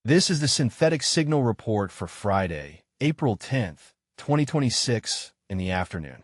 This is the synthetic signal report for Friday, April 10th, 2026, in the afternoon.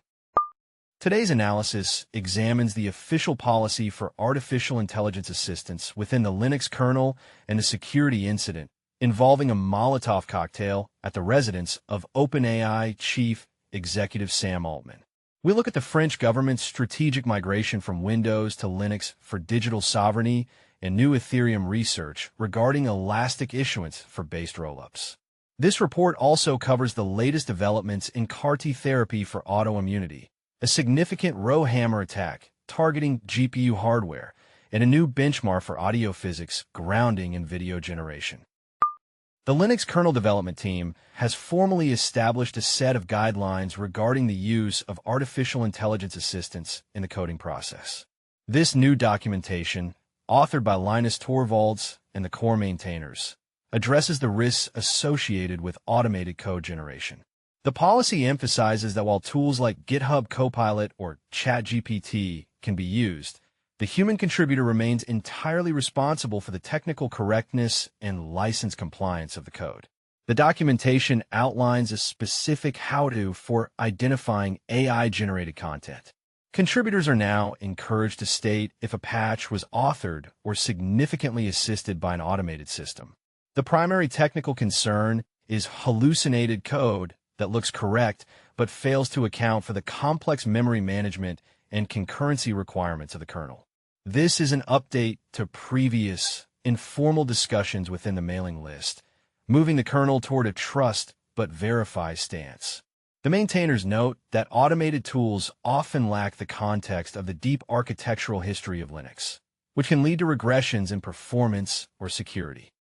Today's analysis examines the official policy for artificial intelligence assistance within the Linux kernel and a security incident involving a Molotov cocktail at the residence of OpenAI Chief Executive Sam Altman. We look at the French government's strategic migration from Windows to Linux for digital sovereignty and new Ethereum research regarding elastic issuance for based rollups. This report also covers the latest developments in CAR-T therapy for autoimmunity, a significant row hammer attack targeting GPU hardware, and a new benchmark for audio physics, grounding, and video generation. The Linux kernel development team has formally established a set of guidelines regarding the use of artificial intelligence assistance in the coding process. This new documentation, authored by Linus Torvalds and the core maintainers, addresses the risks associated with automated code generation. The policy emphasizes that while tools like GitHub Copilot or ChatGPT can be used, the human contributor remains entirely responsible for the technical correctness and license compliance of the code. The documentation outlines a specific how-to for identifying AI-generated content. Contributors are now encouraged to state if a patch was authored or significantly assisted by an automated system. The primary technical concern is hallucinated code that looks correct but fails to account for the complex memory management and concurrency requirements of the kernel. This is an update to previous informal discussions within the mailing list, moving the kernel toward a trust but verify stance. The maintainers note that automated tools often lack the context of the deep architectural history of Linux, which can lead to regressions in performance or security.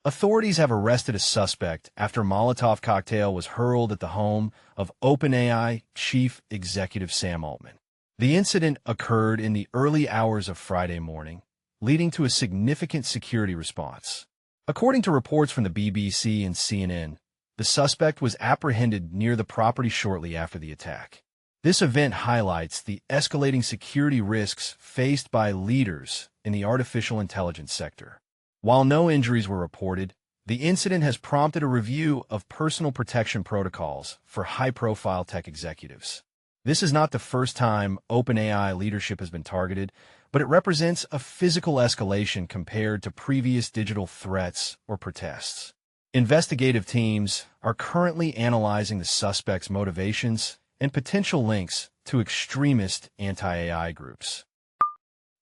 Authorities have arrested a suspect after a Molotov cocktail was hurled at the home of OpenAI Chief Executive Sam Altman. The incident occurred in the early hours of Friday morning, leading to a significant security response. According to reports from the BBC and CNN, the suspect was apprehended near the property shortly after the attack. This event highlights the escalating security risks faced by leaders in the artificial intelligence sector. While no injuries were reported, the incident has prompted a review of personal protection protocols for high-profile tech executives. This is not the first time OpenAI leadership has been targeted, but it represents a physical escalation compared to previous digital threats or protests. Investigative teams are currently analyzing the suspect's motivations and potential links to extremist anti-AI groups.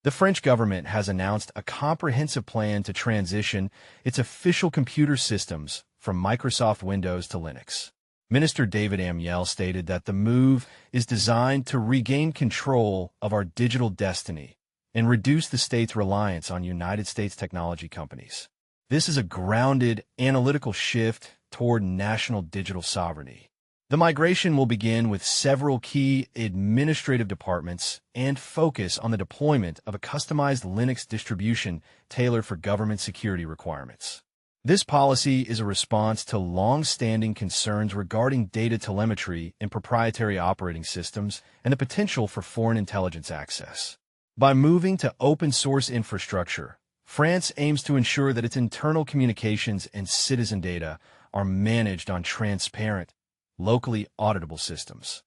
The French government has announced a comprehensive plan to transition its official computer systems from Microsoft Windows to Linux. Minister David Amiel stated that the move is designed to regain control of our digital destiny and reduce the state's reliance on United States technology companies. This is a grounded, analytical shift toward national digital sovereignty. The migration will begin with several key administrative departments and focus on the deployment of a customized Linux distribution tailored for government security requirements. This policy is a response to long-standing concerns regarding data telemetry in proprietary operating systems and the potential for foreign intelligence access. By moving to open-source infrastructure, France aims to ensure that its internal communications and citizen data are managed on transparent, locally auditable systems.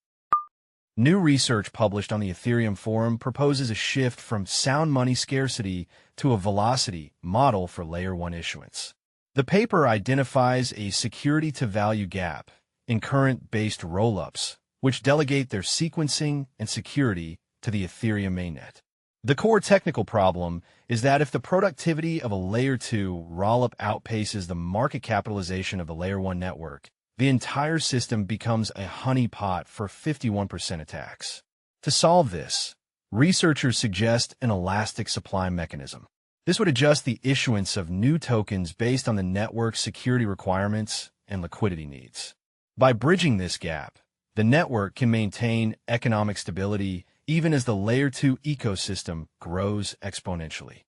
New research published on the Ethereum forum proposes a shift from sound money scarcity to a velocity model for Layer 1 issuance. The paper identifies a security-to-value gap in current-based rollups, which delegate their sequencing and security to the Ethereum mainnet. The core technical problem is that if the productivity of a Layer 2 rollup outpaces the market capitalization of the Layer 1 network, the entire system becomes a honeypot for 51% attacks. To solve this, researchers suggest an elastic supply mechanism. This would adjust the issuance of new tokens based on the network's security requirements and liquidity needs. By bridging this gap, the network can maintain economic stability even as the Layer 2 ecosystem grows exponentially.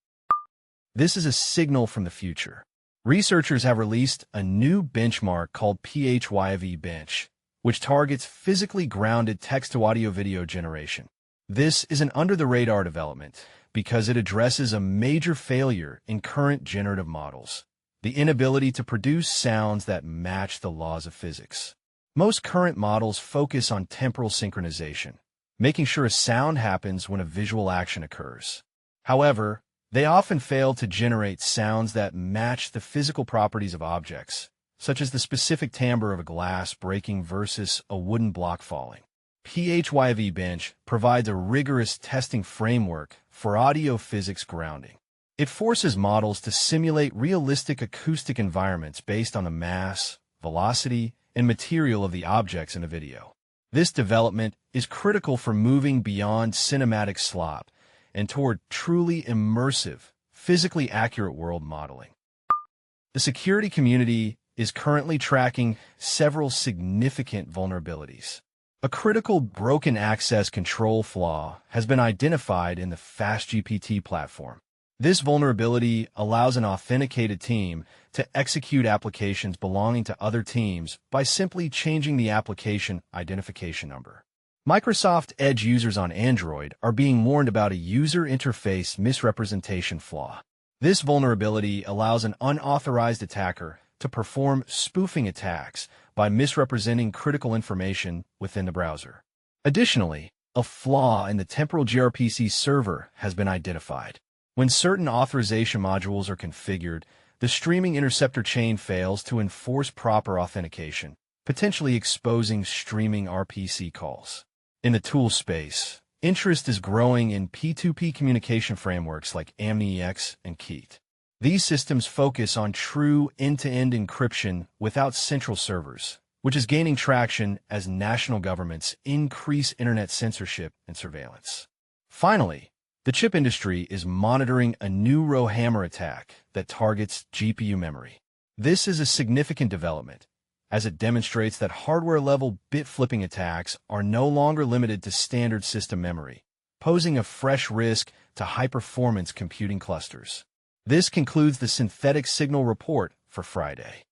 This is a signal from the future. Researchers have released a new benchmark called PHYV Bench, which targets physically grounded text-to-audio video generation. This is an under-the-radar development because it addresses a major failure in current generative models, the inability to produce sounds that match the laws of physics. Most current models focus on temporal synchronization, making sure a sound happens when a visual action occurs. However, they often fail to generate sounds that match the physical properties of objects, such as the specific timbre of a glass breaking versus a wooden block falling. PHYV Bench provides a rigorous testing framework for audio physics grounding. It forces models to simulate realistic acoustic environments based on the mass, velocity, and material of the objects in a video. This development is critical for moving beyond cinematic slop and toward truly immersive, physically accurate world modeling. The security community is currently tracking several significant vulnerabilities. A critical broken access control flaw has been identified in the FastGPT platform. This vulnerability allows an authenticated team to execute applications belonging to other teams by simply changing the application identification number. Microsoft Edge users on Android are being warned about a user interface misrepresentation flaw. This vulnerability allows an unauthorized attacker to perform spoofing attacks by misrepresenting critical information within the browser. Additionally, a flaw in the temporal gRPC server has been identified. When certain authorization modules are configured, the streaming interceptor chain fails to enforce proper authentication, potentially exposing streaming RPC calls. In the tool space, interest is growing in P2P communication frameworks like AmniEx and Keat. These systems focus on true end-to-end encryption without central servers, which is gaining traction as national governments increase internet censorship and surveillance. Finally, the chip industry is monitoring a new rowhammer attack that targets GPU memory. This is a significant development, as it demonstrates that hardware-level bit-flipping attacks are no longer limited to standard system memory, posing a fresh risk to high-performance computing clusters. This concludes the synthetic signal report for Friday.